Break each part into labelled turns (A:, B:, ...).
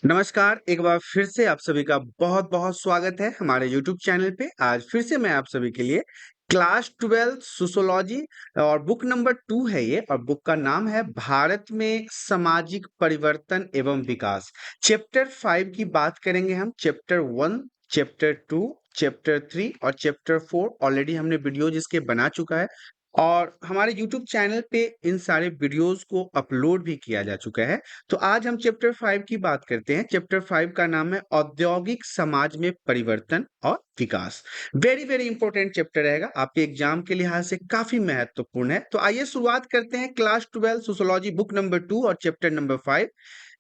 A: नमस्कार, एक बार फिर से आप सभी का बहुत-बहुत स्वागत है हमारे यूट्यूब चैनल पे। आज फिर से मैं आप सभी के लिए क्लास 12 सोशियोलॉजी और बुक नंबर 2 है ये और बुक का नाम है भारत में सामाजिक परिवर्तन एवं विकास। चैप्टर 5 की बात करेंगे हम। चैप्टर 1, चैप्टर 2, चैप्टर 3 और चैप्टर 4 ऑलरेडी हमने वीडियोज इसके बना चुका है और हमारे यूट्यूब चैनल पे इन सारे वीडियोज को अपलोड भी किया जा चुका है। तो आज हम चैप्टर 5 की बात करते हैं। चैप्टर 5 का नाम है औद्योगिक समाज में परिवर्तन और विकास। वेरी वेरी इंपॉर्टेंट चैप्टर रहेगा, आपके एग्जाम के लिहाज से काफी महत्वपूर्ण है। तो आइए शुरुआत करते हैं क्लास 12 सोशियोलॉजी बुक नंबर 2 और चैप्टर नंबर 5,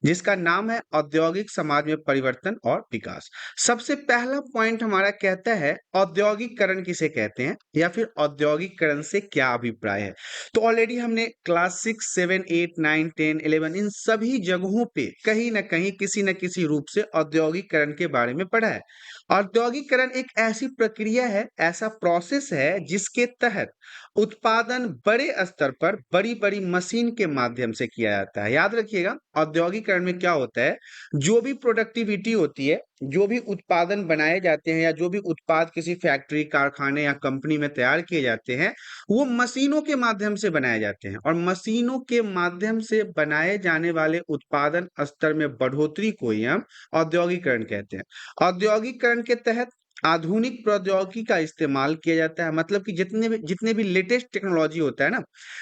A: जिसका नाम है औद्योगिक समाज में परिवर्तन और विकास। सबसे पहला पॉइंट हमारा कहता है औद्योगिकरण किसे कहते हैं या फिर औद्योगिकरण से क्या अभिप्राय है। तो ऑलरेडी हमने क्लास 6, 7, 8, 9, 10, 11 इन सभी जगहों पे कहीं ना कहीं किसी न किसी रूप से औद्योगिकरण के बारे में पढ़ा है। औद्योगिकरण एक ऐसी प्रक्रिया है, ऐसा प्रोसेस है जिसके तहत उत्पादन बड़े स्तर पर बड़ी बड़ी मशीन के माध्यम से किया जाता है। याद रखिएगा, औद्योगिकरण में क्या होता है, जो भी प्रोडक्टिविटी होती है, जो भी उत्पादन बनाए जाते हैं या जो भी उत्पाद किसी फैक्ट्री, कारखाने या कंपनी में तैयार किए जाते हैं, वो मशीनों के माध्यम से बनाए जाते हैं और मशीनों के माध्यम से बनाए जाने वाले उत्पादन स्तर में बढ़ोतरी को ही हम औद्योगिकरण कहते हैं। औद्योगिकरण के तहत आधुनिक प्रौद्योगिकी का इस्तेमाल किया जाता है, मतलब कि जितने भी लेटेस्ट टेक्नोलॉजी होता है ना,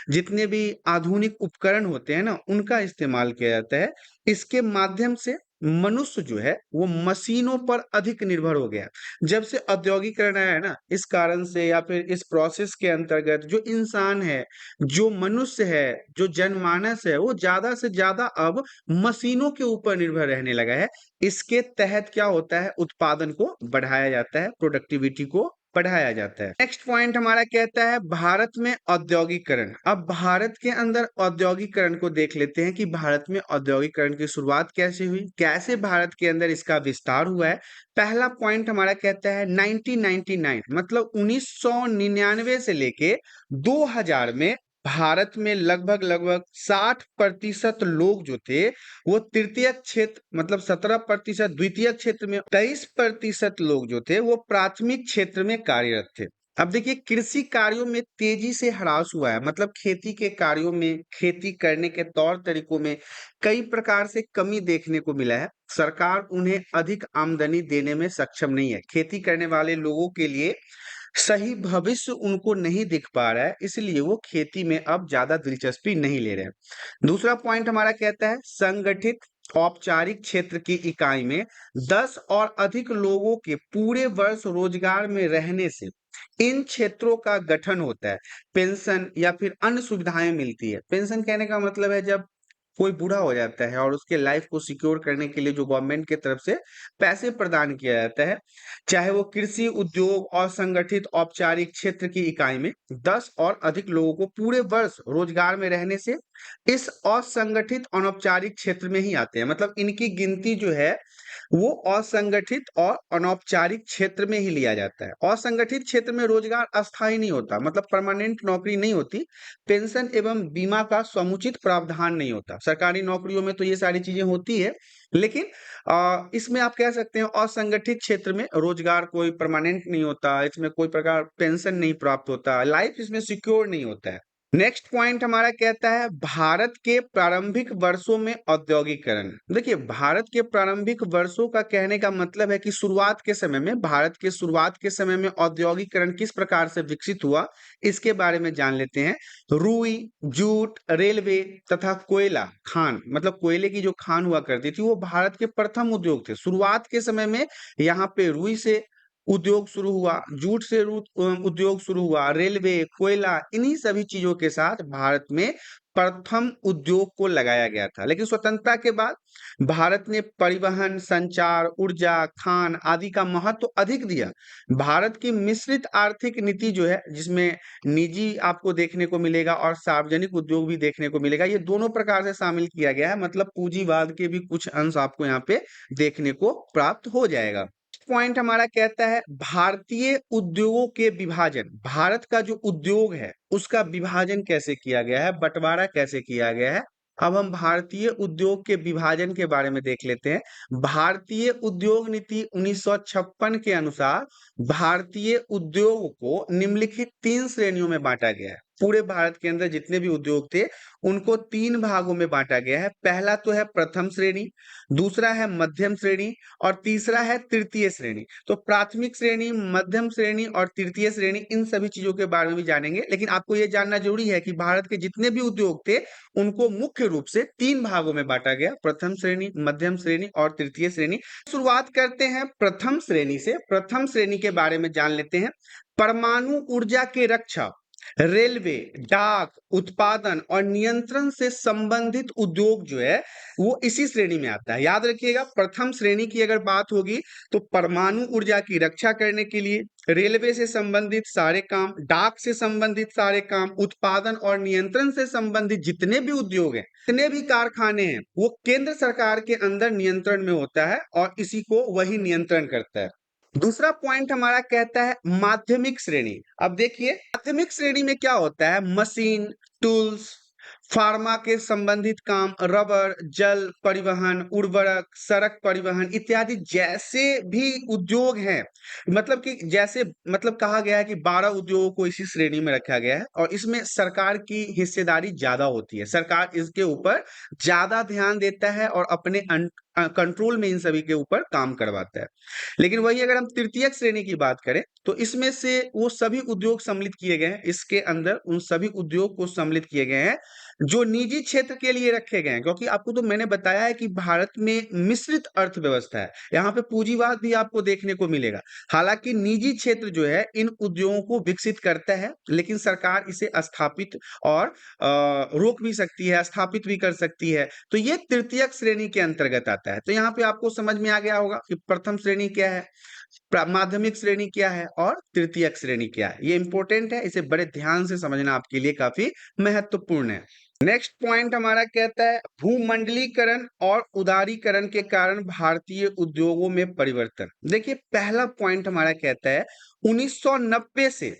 A: जितने भी आधुनिक उपकरण होते हैं ना, उनका इस्तेमाल किया जाता है। इसके माध्यम से मनुष्य जो है वो मशीनों पर अधिक निर्भर हो गया। जब से औद्योगिकरण आया है ना, इस कारण से या फिर इस प्रोसेस के अंतर्गत जो इंसान है, जो मनुष्य है, जो जनमानस है, वो ज्यादा से ज्यादा अब मशीनों के ऊपर निर्भर रहने लगा है। इसके तहत क्या होता है, उत्पादन को बढ़ाया जाता है, प्रोडक्टिविटी को बढ़ाया जाता है। नेक्स्ट पॉइंट हमारा कहता है भारत में औद्योगिकरण। अब भारत के अंदर औद्योगिकरण को देख लेते हैं कि भारत में औद्योगिकरण की शुरुआत कैसे हुई, कैसे भारत के अंदर इसका विस्तार हुआ है। पहला पॉइंट हमारा कहता है 1999, मतलब 1999 से लेके 2000 में भारत में लगभग लगभग 60% लोग जो थे वो तृतीयक क्षेत्र, मतलब 17%, द्वितीयक क्षेत्र में 23% लोग जो थे वो प्राथमिक क्षेत्र में कार्यरत थे। अब देखिए, कृषि कार्यों में तेजी से ह्रास हुआ है, मतलब खेती के कार्यों में, खेती करने के तौर तरीकों में कई प्रकार से कमी देखने को मिला है। सरकार उन्हें अधिक आमदनी देने में सक्षम नहीं है। खेती करने वाले लोगों के लिए सही भविष्य उनको नहीं दिख पा रहा है, इसलिए वो खेती में अब ज्यादा दिलचस्पी नहीं ले रहे हैं। दूसरा पॉइंट हमारा कहता है संगठित औपचारिक क्षेत्र की इकाई में 10 और अधिक लोगों के पूरे वर्ष रोजगार में रहने से इन क्षेत्रों का गठन होता है। पेंशन या फिर अन्य सुविधाएं मिलती है। पेंशन कहने का मतलब है जब कोई बूढ़ा हो जाता है और उसके लाइफ को सिक्योर करने के लिए जो गवर्नमेंट की तरफ से पैसे प्रदान किया जाता है, चाहे वो कृषि, उद्योग और संगठित औपचारिक क्षेत्र की इकाई में 10 और अधिक लोगों को पूरे वर्ष रोजगार में रहने से इस असंगठित अनौपचारिक क्षेत्र में ही आते हैं। मतलब इनकी गिनती जो है वो असंगठित और अनौपचारिक क्षेत्र में ही लिया जाता है। असंगठित क्षेत्र में रोजगार अस्थायी नहीं होता, मतलब परमानेंट नौकरी नहीं होती। पेंशन एवं बीमा का समुचित प्रावधान नहीं होता। सरकारी नौकरियों में तो ये सारी चीजें होती है, लेकिन इसमें आप कह सकते हैं असंगठित क्षेत्र में रोजगार कोई परमानेंट नहीं होता, इसमें कोई प्रकार पेंशन नहीं प्राप्त होता, लाइफ इसमें सिक्योर नहीं होता है। नेक्स्ट पॉइंट हमारा कहता है भारत के प्रारंभिक वर्षों में औद्योगिकरण। देखिए, भारत के प्रारंभिक वर्षों का कहने का मतलब है कि शुरुआत के समय में, भारत के शुरुआत के समय में औद्योगिकरण किस प्रकार से विकसित हुआ, इसके बारे में जान लेते हैं। रुई, जूट, रेलवे तथा कोयला खान, मतलब कोयले की जो खान हुआ करती थी, वो भारत के प्रथम उद्योग थे। शुरुआत के समय में यहाँ पे रुई से उद्योग शुरू हुआ, जूट से उद्योग शुरू हुआ, रेलवे, कोयला, इन्हीं सभी चीजों के साथ भारत में प्रथम उद्योग को लगाया गया था। लेकिन स्वतंत्रता के बाद भारत ने परिवहन, संचार, ऊर्जा, खान आदि का महत्व अधिक दिया। भारत की मिश्रित आर्थिक नीति जो है, जिसमें निजी आपको देखने को मिलेगा और सार्वजनिक उद्योग भी देखने को मिलेगा, ये दोनों प्रकार से शामिल किया गया है। मतलब पूंजीवाद के भी कुछ अंश आपको यहाँ पे देखने को प्राप्त हो जाएगा। पॉइंट हमारा कहता है भारतीय उद्योगों के विभाजन। भारत का जो उद्योग है उसका विभाजन कैसे किया गया है, बंटवारा कैसे किया गया है, अब हम भारतीय उद्योग के विभाजन के बारे में देख लेते हैं। भारतीय उद्योग नीति 1956 के अनुसार भारतीय उद्योग को निम्नलिखित 3 श्रेणियों में बांटा गया है। पूरे भारत के अंदर जितने भी उद्योग थे उनको 3 भागों में बांटा गया है। पहला तो है प्रथम श्रेणी, दूसरा है मध्यम श्रेणी और तीसरा है तृतीय श्रेणी। तो प्राथमिक श्रेणी, मध्यम श्रेणी और तृतीय श्रेणी, इन सभी चीजों के बारे में भी जानेंगे। लेकिन आपको ये जानना जरूरी है कि भारत के जितने भी उद्योग थे उनको मुख्य रूप से 3 भागों में बांटा गया, प्रथम श्रेणी, मध्यम श्रेणी और तृतीय श्रेणी। शुरुआत करते हैं प्रथम श्रेणी से। प्रथम श्रेणी के बारे में जान लेते हैं। परमाणु ऊर्जा के रक्षा, रेलवे, डाक, उत्पादन और नियंत्रण से संबंधित उद्योग जो है वो इसी श्रेणी में आता है। याद रखिएगा, प्रथम श्रेणी की अगर बात होगी तो परमाणु ऊर्जा की रक्षा करने के लिए रेलवे से संबंधित सारे काम, डाक से संबंधित सारे काम, उत्पादन और नियंत्रण से संबंधित जितने भी उद्योग हैं, जितने भी कारखाने हैं, वो केंद्र सरकार के अंदर नियंत्रण में होता है और इसी को वही नियंत्रण करता है। दूसरा पॉइंट हमारा कहता है माध्यमिक श्रेणी। अब देखिए माध्यमिक श्रेणी में क्या होता है, मशीन, टूल्स, फार्मा के संबंधित काम, रबर, जल परिवहन, उर्वरक, सड़क परिवहन इत्यादि जैसे भी उद्योग हैं। मतलब कि जैसे मतलब कहा गया है कि 12 उद्योगों को इसी श्रेणी में रखा गया है और इसमें सरकार की हिस्सेदारी ज्यादा होती है। सरकार इसके ऊपर ज्यादा ध्यान देता है और अपने कंट्रोल में इन सभी के ऊपर काम करवाता है। लेकिन वही अगर हम तृतीयक श्रेणी की बात करें तो इसमें से वो सभी उद्योग सम्मिलित किए गए हैं। इसके अंदर उन सभी उद्योग को सम्मिलित किए गए हैं जो निजी क्षेत्र के लिए रखे गए हैं, क्योंकि आपको तो मैंने बताया है कि भारत में मिश्रित अर्थव्यवस्था है। यहाँ पे पूंजीवाद भी आपको देखने को मिलेगा। हालांकि निजी क्षेत्र जो है इन उद्योगों को विकसित करता है, लेकिन सरकार इसे स्थापित और रोक भी सकती है, स्थापित भी कर सकती है। तो ये तृतीयक श्रेणी के अंतर्गत आता है। तो यहाँ पे आपको समझ में आ गया होगा कि प्रथम श्रेणी क्या है, माध्यमिक श्रेणी क्या है और तृतीयक श्रेणी क्या है। ये इंपॉर्टेंट है, इसे बड़े ध्यान से समझना आपके लिए काफी महत्वपूर्ण है। नेक्स्ट पॉइंट हमारा कहता है भूमंडलीकरण और उदारीकरण के कारण भारतीय उद्योगों में परिवर्तन। देखिए पहला पॉइंट हमारा कहता है 1990 से,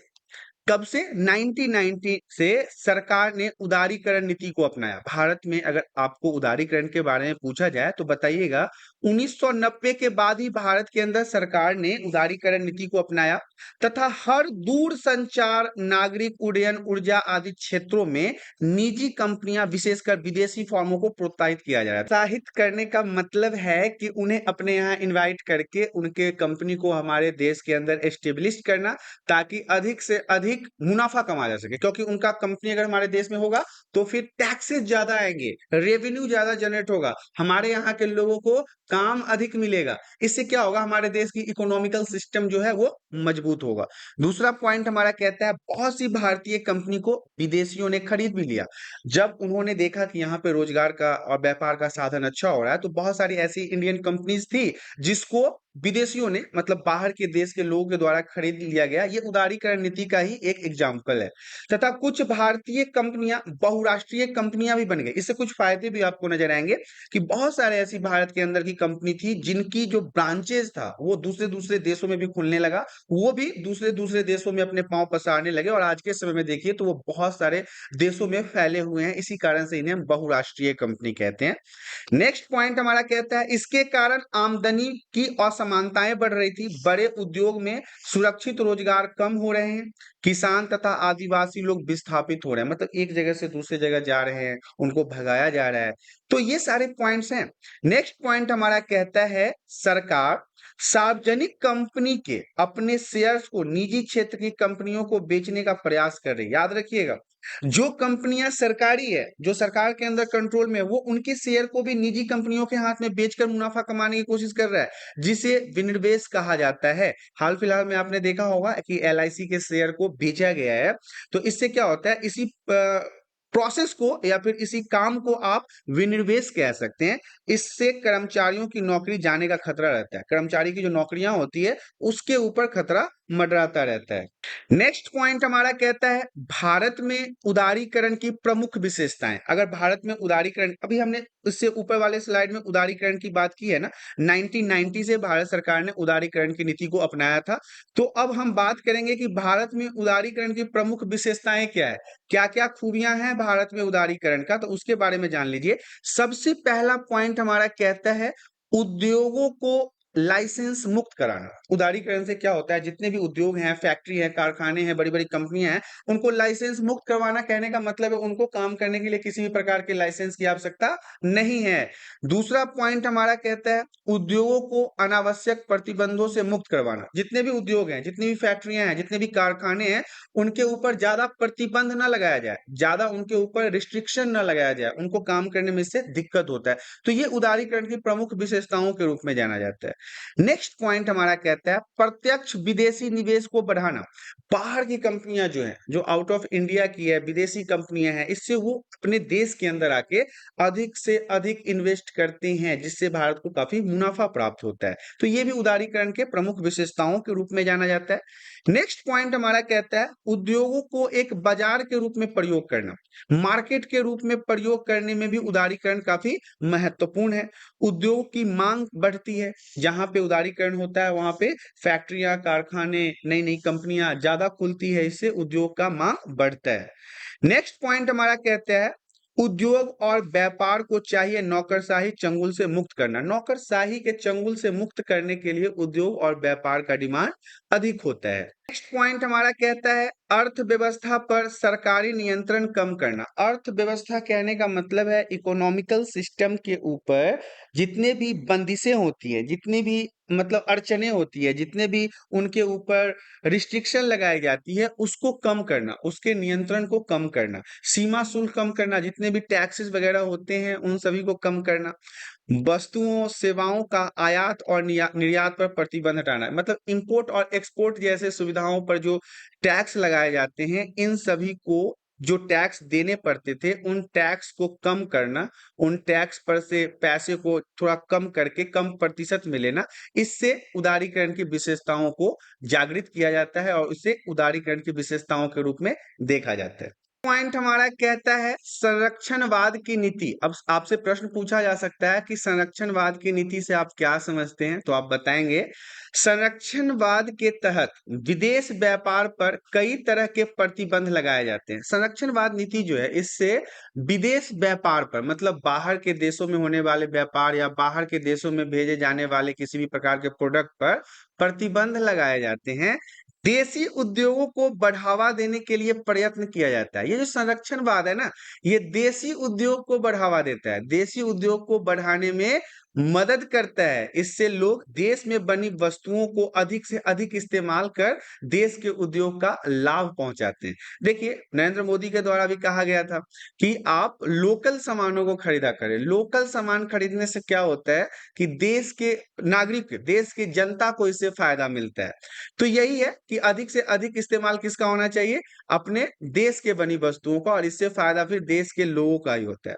A: कब से, 1990 से सरकार ने उदारीकरण नीति को अपनाया। भारत में अगर आपको उदारीकरण के बारे में पूछा जाए तो बताइएगा 1990 के बाद ही भारत के अंदर सरकार ने उदारीकरण नीति को अपनाया तथा हर दूर संचार, नागरिक उड्डयन, ऊर्जा आदि क्षेत्रों में निजी कंपनियां विशेषकर विदेशी फर्मों को प्रोत्साहित किया जा रहा है। प्रोत्साहित करने का मतलब है कि उन्हें अपने यहाँ इन्वाइट करके उनके कंपनी को हमारे देश के अंदर एस्टेब्लिश करना, ताकि अधिक से अधिक मुनाफा कमाया जा सके। क्योंकि उनका कंपनी अगर हमारे देश में होगा तो फिर टैक्सेस ज्यादा आएंगे, रेवेन्यू ज्यादा जनरेट होगा, हमारे यहाँ के लोगों को काम अधिक मिलेगा। इससे क्या होगा, हमारे देश की इकोनॉमिकल सिस्टम जो है वो मजबूत होगा। दूसरा पॉइंट हमारा कहता है बहुत सी भारतीय कंपनी को विदेशियों ने खरीद भी लिया। जब उन्होंने देखा कि यहाँ पे रोजगार का और व्यापार का साधन अच्छा हो रहा है तो बहुत सारी ऐसी इंडियन कंपनीज थी जिसको विदेशियों ने, मतलब बाहर के देश के लोगों के द्वारा खरीद लिया गया। ये उदारीकरण नीति का ही एक एग्जाम्पल है। तथा कुछ भारतीय कंपनियां बहुराष्ट्रीय कंपनियां भी बन गई। इससे कुछ फायदे भी आपको नजर आएंगे कि बहुत सारे ऐसी भारत के अंदर की कंपनी थी जिनकी जो ब्रांचेस था वो दूसरे दूसरे देशों में भी खुलने लगा, वो भी दूसरे दूसरे देशों में अपने पांव पसारने लगे और आज के समय में देखिए तो वो बहुत सारे देशों में फैले हुए हैं। इसी कारण से इन्हें बहुराष्ट्रीय कंपनी कहते हैं। नेक्स्ट पॉइंट हमारा कहता है इसके कारण आमदनी की असमानताएं बढ़ रही थी। बड़े उद्योग में सुरक्षित रोजगार कम हो रहे हैं, किसान तथा आदिवासी लोग विस्थापित हो रहे हैं, मतलब एक जगह से दूसरी जगह जा रहे हैं, उनको भगाया जा रहा है। तो ये सारे पॉइंट्स हैं। नेक्स्ट पॉइंट हमारा कहता है सरकार सार्वजनिक कंपनी के अपने शेयर्स को निजी क्षेत्र की कंपनियों को बेचने का प्रयास कर रही है। याद रखिएगा, जो कंपनियां सरकारी है, जो सरकार के अंदर कंट्रोल में है, वो उनके शेयर को भी निजी कंपनियों के हाथ में बेचकर मुनाफा कमाने की कोशिश कर रहा है, जिसे विनिर्देश कहा जाता है। हाल फिलहाल में आपने देखा होगा कि LIC के शेयर को बेचा गया है। तो इससे क्या होता है, इसी प्रोसेस को या फिर इसी काम को आप विनिर्देश कह सकते हैं। इससे कर्मचारियों की नौकरी जाने का खतरा रहता है। कर्मचारी की जो नौकरियां होती है उसके ऊपर खतरा मंडराता रहता है। नेक्स्ट पॉइंट हमारा कहता है भारत में उदारीकरण की प्रमुख विशेषताएं। अगर भारत में उदारीकरण, अभी हमने इससे ऊपर वाले स्लाइड में उदारीकरण की बात की है ना, 1990 से भारत सरकार ने उदारीकरण की नीति को अपनाया था। तो अब हम बात करेंगे कि भारत में उदारीकरण की प्रमुख विशेषताएं क्या है, क्या क्या खूबियां हैं भारत में उदारीकरण का, तो उसके बारे में जान लीजिए। सबसे पहला पॉइंट हमारा कहता है उद्योगों को लाइसेंस मुक्त कराना। उदारीकरण से क्या होता है, जितने भी उद्योग हैं, फैक्ट्री है, कारखाने हैं, बड़ी बड़ी कंपनियां हैं, उनको लाइसेंस मुक्त करवाना। कहने का मतलब है उनको काम करने के लिए किसी भी प्रकार के लाइसेंस की आवश्यकता नहीं है। दूसरा पॉइंट हमारा कहता है उद्योगों को अनावश्यक प्रतिबंधों से मुक्त करवाना। जितने भी उद्योग हैं, जितनी भी फैक्ट्रियां हैं, जितने भी कारखाने हैं, उनके ऊपर ज्यादा प्रतिबंध न लगाया जाए, ज्यादा उनके ऊपर रिस्ट्रिक्शन न लगाया जाए, उनको काम करने में इससे दिक्कत होता है। तो ये उदारीकरण की प्रमुख विशेषताओं के रूप में जाना जाता है। नेक्स्ट पॉइंट हमारा कहता है प्रत्यक्ष विदेशी निवेश को बढ़ाना। बाहर की कंपनियां जो हैं, जो आउट ऑफ इंडिया की है, विदेशी कंपनियां हैं, इससे वो अपने देश के अंदर आके अधिक से अधिक इन्वेस्ट करते हैं, जिससे भारत को काफी मुनाफा प्राप्त होता है। तो ये भी उदारीकरण के प्रमुख विशेषताओं के रूप में जाना जाता है। नेक्स्ट पॉइंट हमारा कहता है उद्योगों को एक बाजार के रूप में प्रयोग करना। मार्केट के रूप में प्रयोग करने में भी उदारीकरण काफी महत्वपूर्ण है। उद्योग की मांग बढ़ती है, जहां पे उदारीकरण होता है वहां पे फैक्ट्रियां, कारखाने, नई नई कंपनियां ज्यादा खुलती है, इससे उद्योग का मांग बढ़ता है। नेक्स्ट पॉइंट हमारा कहता है उद्योग और व्यापार को चाहिए नौकरशाही चंगुल से मुक्त करना। नौकरशाही के चंगुल से मुक्त करने के लिए उद्योग और व्यापार का डिमांड अधिक होता है। नेक्स्ट पॉइंट हमारा कहता है अर्थव्यवस्था पर सरकारी नियंत्रण कम करना। अर्थव्यवस्था कहने का मतलब है इकोनॉमिकल सिस्टम के ऊपर जितने भी बंदिशें होती है, जितनी भी मतलब अड़चने होती है, जितने भी उनके ऊपर रिस्ट्रिक्शन लगाई जाती है, उसको कम करना, उसके नियंत्रण को कम करना, सीमा शुल्क कम करना, जितने भी टैक्सेस वगैरह होते हैं उन सभी को कम करना, वस्तुओं सेवाओं का आयात और निर्यात पर प्रतिबंध हटाना। मतलब इंपोर्ट और एक्सपोर्ट जैसे सुविधाओं पर जो टैक्स लगाए जाते हैं, इन सभी को जो टैक्स देने पड़ते थे उन टैक्स को कम करना, उन टैक्स पर से पैसे को थोड़ा कम करके कम प्रतिशत में लेना। इससे उदारीकरण की विशेषताओं को जागृत किया जाता है और इसे उदारीकरण की विशेषताओं के रूप में देखा जाता है। पॉइंट हमारा कहता है संरक्षणवाद की नीति। अब आपसे प्रश्न पूछा जा सकता है कि संरक्षणवाद की नीति से आप क्या समझते हैं, तो आप बताएंगे संरक्षणवाद के तहत विदेश व्यापार पर कई तरह के प्रतिबंध लगाए जाते हैं। संरक्षणवाद नीति जो है, इससे विदेश व्यापार पर, मतलब बाहर के देशों में होने वाले व्यापार या बाहर के देशों में भेजे जाने वाले किसी भी प्रकार के प्रोडक्ट पर प्रतिबंध लगाए जाते हैं। देसी उद्योगों को बढ़ावा देने के लिए प्रयत्न किया जाता है। ये जो संरक्षणवाद है ना, ये देसी उद्योग को बढ़ावा देता है, देसी उद्योग को बढ़ाने में मदद करता है। इससे लोग देश में बनी वस्तुओं को अधिक से अधिक इस्तेमाल कर देश के उद्योग का लाभ पहुंचाते हैं। देखिए, नरेंद्र मोदी के द्वारा भी कहा गया था कि आप लोकल सामानों को खरीदा करें। लोकल सामान खरीदने से क्या होता है कि देश के नागरिक, देश की जनता को इससे फायदा मिलता है। तो यही है कि अधिक से अधिक इस्तेमाल किसका होना चाहिए, अपने देश के बनी वस्तुओं का, और इससे फायदा फिर देश के लोगों का ही होता है।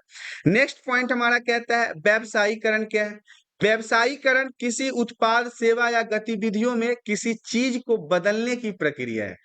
A: नेक्स्ट पॉइंट हमारा कहता है व्यवसायीकरण क्या है। व्यवसायीकरण किसी उत्पाद, सेवा या गतिविधियों में किसी चीज को बदलने की प्रक्रिया है।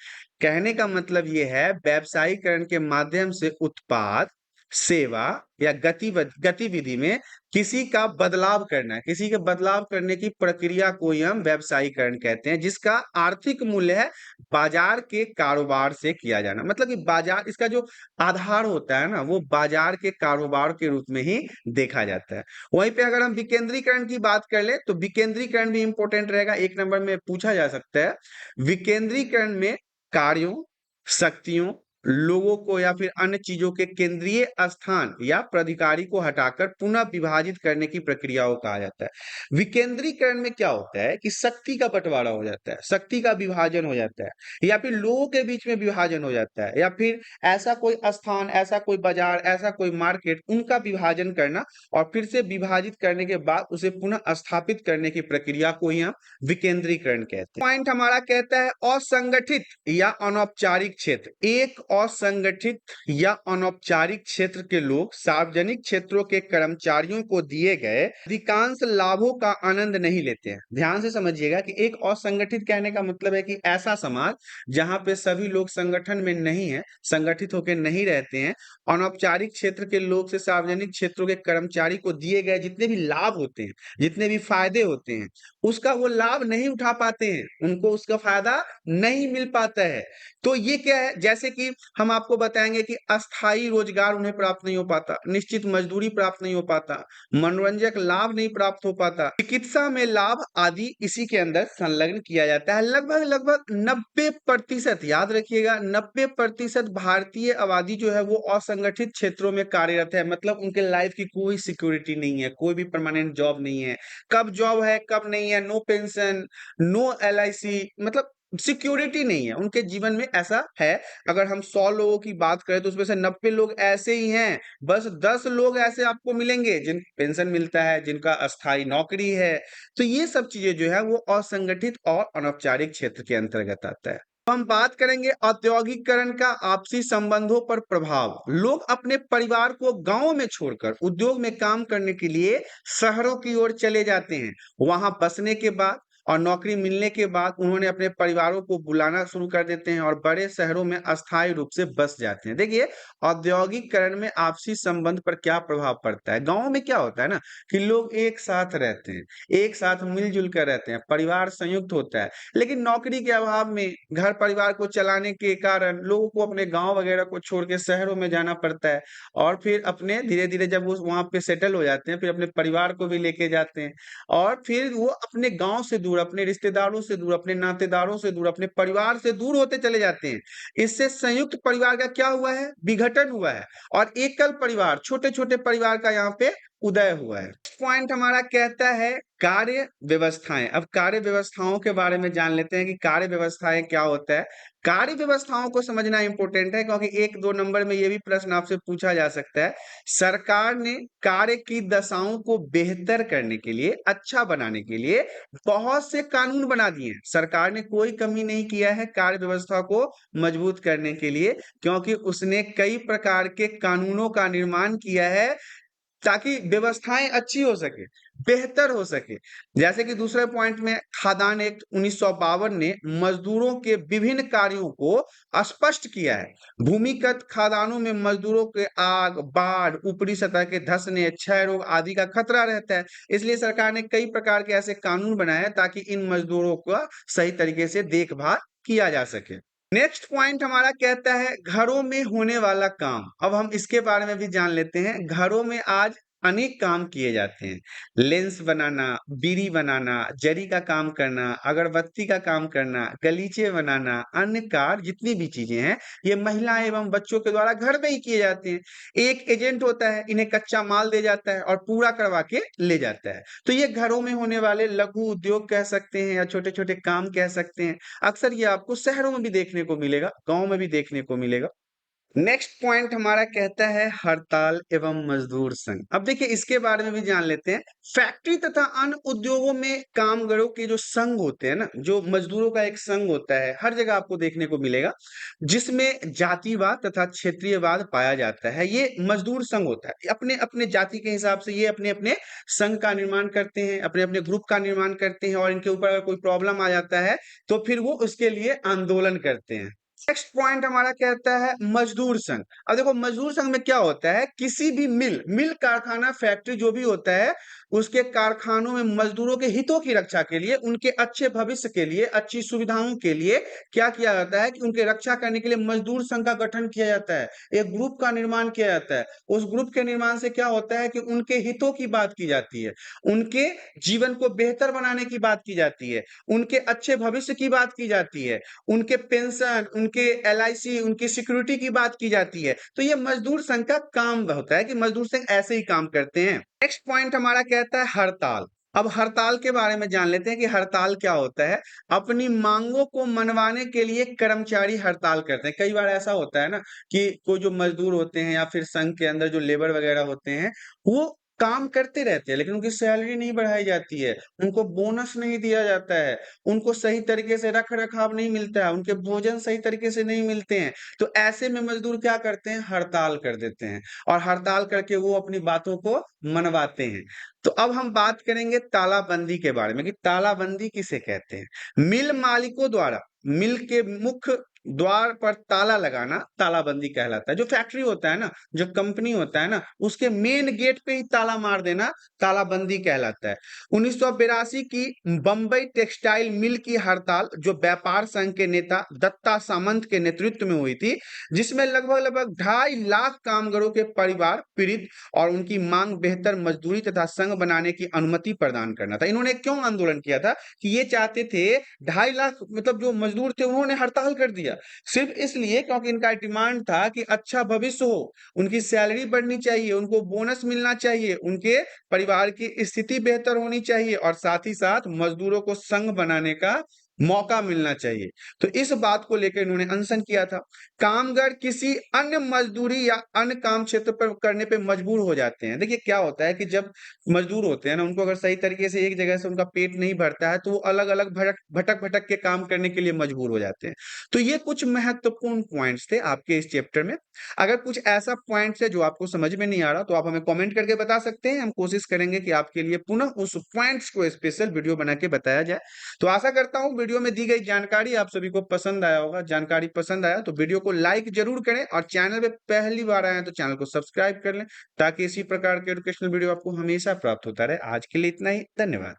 A: कहने का मतलब यह है व्यवसायीकरण के माध्यम से उत्पाद, सेवा या गतिविधि में किसी का बदलाव करना है, किसी के बदलाव करने की प्रक्रिया को ही हम व्यवसायीकरण कहते हैं, जिसका आर्थिक मूल्य है बाजार के कारोबार से किया जाना। मतलब कि बाजार, इसका जो आधार होता है ना, वो बाजार के कारोबार के रूप में ही देखा जाता है। वहीं पे अगर हम विकेंद्रीकरण की बात कर ले तो विकेंद्रीकरण भी इंपॉर्टेंट रहेगा, एक नंबर में पूछा जा सकता है। विकेंद्रीकरण में कार्यों, शक्तियों, लोगों को या फिर अन्य चीजों के केंद्रीय स्थान या प्राधिकारी को हटाकर पुनः विभाजित करने की प्रक्रिया को कहा जाता है। विकेंद्रीकरण में क्या होता है कि शक्ति का बंटवारा हो जाता है, शक्ति का विभाजन हो जाता है, या फिर लोगों के बीच में विभाजन हो जाता है, या फिर ऐसा कोई स्थान, ऐसा कोई बाजार, ऐसा कोई मार्केट, उनका विभाजन करना और फिर से विभाजित करने के बाद उसे पुनः स्थापित करने की प्रक्रिया को ही हम विकेंद्रीकरण कहते हैं। पॉइंट हमारा कहता है असंगठित या अनौपचारिक क्षेत्र। एक असंगठित या अनौपचारिक क्षेत्र के लोग सार्वजनिक क्षेत्रों के कर्मचारियों को दिए गए अधिकांश लाभों का आनंद नहीं लेते हैं। ध्यान से समझिएगा कि एक असंगठित कहने का मतलब है कि ऐसा समाज जहां पे सभी लोग संगठन में नहीं है, संगठित होकर नहीं रहते हैं। अनौपचारिक क्षेत्र के लोग से सार्वजनिक क्षेत्रों के कर्मचारी को दिए गए जितने भी लाभ होते हैं, जितने भी फायदे होते हैं, उसका वो लाभ नहीं उठा पाते हैं, उनको उसका फायदा नहीं मिल पाता है। तो ये क्या है, जैसे कि हम आपको बताएंगे कि अस्थायी रोजगार उन्हें प्राप्त नहीं हो पाता, निश्चित मजदूरी प्राप्त नहीं हो पाता, मनोरंजक लाभ नहीं प्राप्त हो पाता, चिकित्सा में लाभ आदि इसी के अंदर संलग्न किया जाता है। लगभग लगभग 90%, याद रखिएगा, 90% भारतीय आबादी जो है वो असंगठित क्षेत्रों में कार्यरत है। मतलब उनके लाइफ की कोई सिक्योरिटी नहीं है, कोई भी परमानेंट जॉब नहीं है, कब जॉब है कब नहीं है, नो पेंशन, नो LIC, मतलब सिक्योरिटी नहीं है उनके जीवन में, ऐसा है। अगर हम 100 लोगों की बात करें तो उसमें से 90 लोग ऐसे ही हैं, बस 10 लोग ऐसे आपको मिलेंगे जिन पेंशन मिलता है, जिनका अस्थायी नौकरी है। तो ये सब चीजें जो है वो असंगठित और अनौपचारिक क्षेत्र के अंतर्गत आता है। हम बात करेंगे औद्योगिकरण का आपसी संबंधों पर प्रभाव। लोग अपने परिवार को गांव में छोड़कर उद्योग में काम करने के लिए शहरों की ओर चले जाते हैं। वहां बसने के बाद और नौकरी मिलने के बाद उन्होंने अपने परिवारों को बुलाना शुरू कर देते हैं और बड़े शहरों में अस्थायी रूप से बस जाते हैं। देखिए, औद्योगिकरण में आपसी संबंध पर क्या प्रभाव पड़ता है। गांव में क्या होता है ना कि लोग एक साथ रहते हैं, एक साथ मिलजुल कर रहते हैं, परिवार संयुक्त होता है। लेकिन नौकरी के अभाव में, घर परिवार को चलाने के कारण लोगों को अपने गांव वगैरह को छोड़ के शहरों में जाना पड़ता है। और फिर अपने धीरे धीरे जब वो वहां पे सेटल हो जाते हैं, फिर अपने परिवार को भी लेके जाते हैं और फिर वो अपने गांव से दूर, अपने रिश्तेदारों से दूर, अपने नातेदारों से दूर, अपने परिवार से दूर होते चले जाते हैं। इससे संयुक्त परिवार का क्या हुआ है, विघटन हुआ है और एकल परिवार, छोटे छोटे परिवार का यहाँ पे उदय हुआ है। पॉइंट हमारा कहता है कार्य व्यवस्थाएं। अब कार्य व्यवस्थाओं के बारे में जान लेते हैं कि कार्य व्यवस्थाएं क्या होता है। कार्य व्यवस्थाओं को समझना इंपॉर्टेंट है क्योंकि 1-2 नंबर में ये भी प्रश्न आपसे पूछा जा सकता है। सरकार ने कार्य की दशाओं को बेहतर करने के लिए, अच्छा बनाने के लिए बहुत से कानून बना दिए हैं। सरकार ने कोई कमी नहीं किया है कार्य व्यवस्था को मजबूत करने के लिए, क्योंकि उसने कई प्रकार के कानूनों का निर्माण किया है ताकि व्यवस्थाएं अच्छी हो सके, बेहतर हो सके। जैसे कि दूसरे पॉइंट में खादान एक्ट 1952 ने मजदूरों के विभिन्न कार्यों को स्पष्ट किया है। भूमिगत खादानों में मजदूरों के आग, बाढ़, ऊपरी सतह के धंसने, क्षय रोग आदि का खतरा रहता है। इसलिए सरकार ने कई प्रकार के ऐसे कानून बनाए हैं ताकि इन मजदूरों का सही तरीके से देखभाल किया जा सके। नेक्स्ट पॉइंट हमारा कहता है घरों में होने वाला काम। अब हम इसके बारे में भी जान लेते हैं। घरों में आज अनेक काम किए जाते हैं। लेंस बनाना, बीड़ी बनाना, जरी का काम करना, अगरबत्ती का काम करना, गलीचे बनाना, अन्य कार्य जितनी भी चीजें हैं ये महिलाएं एवं बच्चों के द्वारा घर में ही किए जाते हैं। एक एजेंट होता है, इन्हें कच्चा माल दे जाता है और पूरा करवा के ले जाता है। तो ये घरों में होने वाले लघु उद्योग कह सकते हैं या छोटे छोटे काम कह सकते हैं। अक्सर ये आपको शहरों में भी देखने को मिलेगा, गांव में भी देखने को मिलेगा। नेक्स्ट पॉइंट हमारा कहता है हड़ताल एवं मजदूर संघ। अब देखिए इसके बारे में भी जान लेते हैं। फैक्ट्री तथा अन्य उद्योगों में कामगारों के जो संघ होते हैं ना, जो मजदूरों का एक संघ होता है, हर जगह आपको देखने को मिलेगा, जिसमें जातिवाद तथा क्षेत्रीयवाद पाया जाता है। ये मजदूर संघ होता है। अपने अपने जाति के हिसाब से ये अपने अपने संघ का निर्माण करते हैं, अपने अपने ग्रुप का निर्माण करते हैं और इनके ऊपर अगर कोई प्रॉब्लम आ जाता है तो फिर वो उसके लिए आंदोलन करते हैं। नेक्स्ट पॉइंट हमारा कहता है मजदूर संघ। अब देखो मजदूर संघ में क्या होता है, किसी भी मिल कारखाना फैक्ट्री जो भी होता है उसके कारखानों में मजदूरों के हितों की रक्षा के लिए, उनके अच्छे भविष्य के लिए, अच्छी सुविधाओं के लिए क्या किया जाता है कि उनकी रक्षा करने के लिए मजदूर संघ का गठन किया जाता है, एक ग्रुप का निर्माण किया जाता है। उस ग्रुप के निर्माण से क्या होता है कि उनके हितों की बात की जाती है, उनके जीवन को बेहतर बनाने की बात की जाती है, उनके अच्छे भविष्य की बात की जाती है, उनके पेंशन, उनके LIC, उनकी सिक्योरिटी की बात की जाती है। तो ये मजदूर संघ का काम होता है कि मजदूर संघ ऐसे ही काम करते हैं। नेक्स्ट पॉइंट हमारा कहता है हड़ताल। अब हड़ताल के बारे में जान लेते हैं कि हड़ताल क्या होता है। अपनी मांगों को मनवाने के लिए कर्मचारी हड़ताल करते हैं। कई बार ऐसा होता है ना कि कोई जो मजदूर होते हैं या फिर संघ के अंदर जो लेबर वगैरह होते हैं वो काम करते रहते हैं लेकिन उनकी सैलरी नहीं बढ़ाई जाती है, उनको बोनस नहीं दिया जाता है, उनको सही तरीके से रख-रखाव नहीं मिलता है, उनके भोजन सही तरीके से नहीं मिलते हैं। तो ऐसे में मज़दूर क्या करते हैं, हड़ताल कर देते हैं और हड़ताल करके वो अपनी बातों को मनवाते हैं। तो अब हम बात करेंगे तालाबंदी के बारे में कि तालाबंदी किसे कहते हैं। मिल मालिकों द्वारा मिल के मुख्य द्वार पर ताला लगाना तालाबंदी कहलाता है। जो फैक्ट्री होता है ना, जो कंपनी होता है ना, उसके मेन गेट पे ही ताला मार देना तालाबंदी कहलाता है। 1982 की बंबई टेक्सटाइल मिल की हड़ताल जो व्यापार संघ के नेता दत्ता सामंत के नेतृत्व में हुई थी, जिसमें लगभग 2.5 लाख कामगारों के परिवार पीड़ित और उनकी मांग बेहतर मजदूरी तथा संघ बनाने की अनुमति प्रदान करना था। इन्होंने क्यों आंदोलन किया था कि ये चाहते थे 2.5 लाख मतलब जो मजदूर थे उन्होंने हड़ताल कर दिया सिर्फ इसलिए क्योंकि इनका डिमांड था कि अच्छा भविष्य हो, उनकी सैलरी बढ़नी चाहिए, उनको बोनस मिलना चाहिए, उनके परिवार की स्थिति बेहतर होनी चाहिए और साथ ही साथ मजदूरों को संघ बनाने का मौका मिलना चाहिए। तो इस बात को लेकर इन्होंने अनशन किया था। कामगार किसी अन्य मजदूरी या अन्य काम क्षेत्र पर करने पे मजबूर हो जाते हैं। देखिए क्या होता है कि जब मजदूर होते हैं ना, उनको अगर सही तरीके से एक जगह से उनका पेट नहीं भरता है, तो वो अलग-अलग भटक-भटक के काम करने के लिए मजबूर हो जाते हैं। तो ये कुछ महत्वपूर्ण पॉइंट्स थे आपके इस चैप्टर में। अगर कुछ ऐसा पॉइंट्स है जो आपको समझ में नहीं आ रहा, तो आप हमें कमेंट करके बता सकते हैं। हम कोशिश करेंगे कि आपके लिए पुनः उस पॉइंट्स को स्पेशल वीडियो बना के बताया जाए। तो आशा करता हूँ वीडियो में दी गई जानकारी आप सभी को पसंद आया होगा। जानकारी पसंद आया तो वीडियो को लाइक ज़रूर करें और चैनल पे पहली बार आए हैं तो चैनल को सब्सक्राइब कर लें, ताकि इसी प्रकार के एजुकेशनल वीडियो आपको हमेशा प्राप्त होता रहे। आज के लिए इतना ही, धन्यवाद।